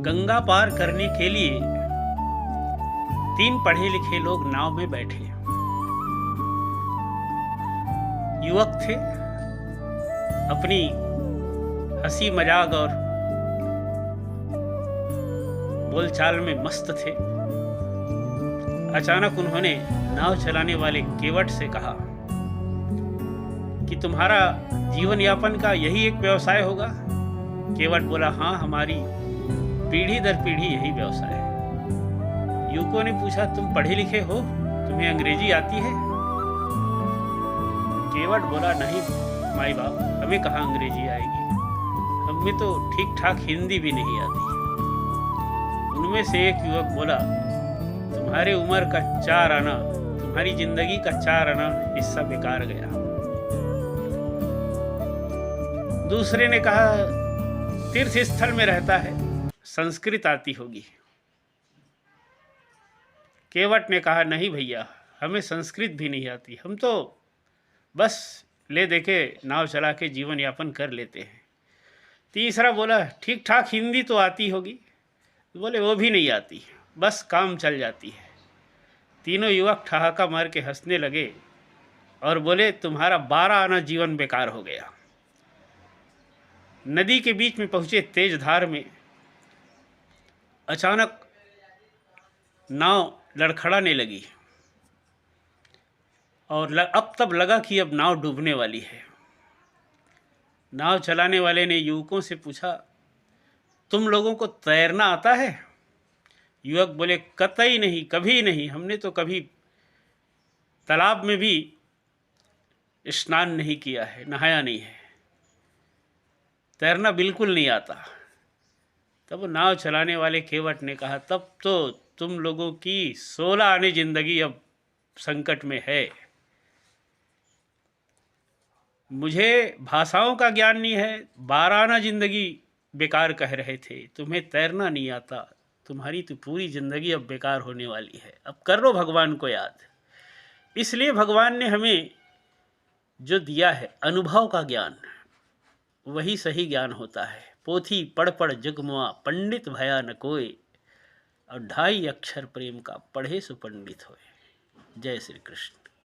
गंगा पार करने के लिए 3 पढ़े लिखे लोग नाव में बैठे। युवक थे, अपनी हंसी मजाक और बोलचाल में मस्त थे। अचानक उन्होंने नाव चलाने वाले केवट से कहा कि तुम्हारा जीवन यापन का यही एक व्यवसाय होगा? केवट बोला, हाँ, हमारी पीढ़ी दर पीढ़ी यही व्यवसाय है। युवकों ने पूछा, तुम पढ़े लिखे हो, तुम्हें अंग्रेजी आती है? केवट बोला, नहीं माई बाप, हमें कहाँ अंग्रेजी आएगी, हमें तो ठीक ठाक हिंदी भी नहीं आती। उनमें से एक युवक बोला, तुम्हारी उम्र का 4 आना, तुम्हारी जिंदगी का 4 आना हिस्सा बेकार गया। दूसरे ने कहा, तीर्थ स्थल में रहता है, संस्कृत आती होगी। केवट ने कहा, नहीं भैया, हमें संस्कृत भी नहीं आती, हम तो बस ले देके नाव चला के जीवन यापन कर लेते हैं। तीसरा बोला, ठीक ठाक हिंदी तो आती होगी। बोले, वो भी नहीं आती, बस काम चल जाती है। तीनों युवक ठहाका मार के हंसने लगे और बोले, तुम्हारा 12 आना जीवन बेकार हो गया। नदी के बीच में पहुंचे तेज धार में अचानक नाव लड़खड़ाने लगी और अब तब लगा कि अब नाव डूबने वाली है। नाव चलाने वाले ने युवकों से पूछा, तुम लोगों को तैरना आता है? युवक बोले, कतई नहीं, कभी नहीं, हमने तो कभी तालाब में भी स्नान नहीं किया है, नहाया नहीं है, तैरना बिल्कुल नहीं आता। तब नाव चलाने वाले केवट ने कहा, तब तो तुम लोगों की 16 आने जिंदगी अब संकट में है। मुझे भाषाओं का ज्ञान नहीं है, 12 आना जिंदगी बेकार कह रहे थे, तुम्हें तैरना नहीं आता, तुम्हारी तो पूरी जिंदगी अब बेकार होने वाली है, अब कर लो भगवान को याद। इसलिए भगवान ने हमें जो दिया है अनुभव का ज्ञान, वही सही ज्ञान होता है। पोथी पढ़ पढ़ जगमुआ, पंडित भया न कोय, और 2.5 अक्षर प्रेम का, पढ़े सो पंडित होए। जय श्री कृष्ण।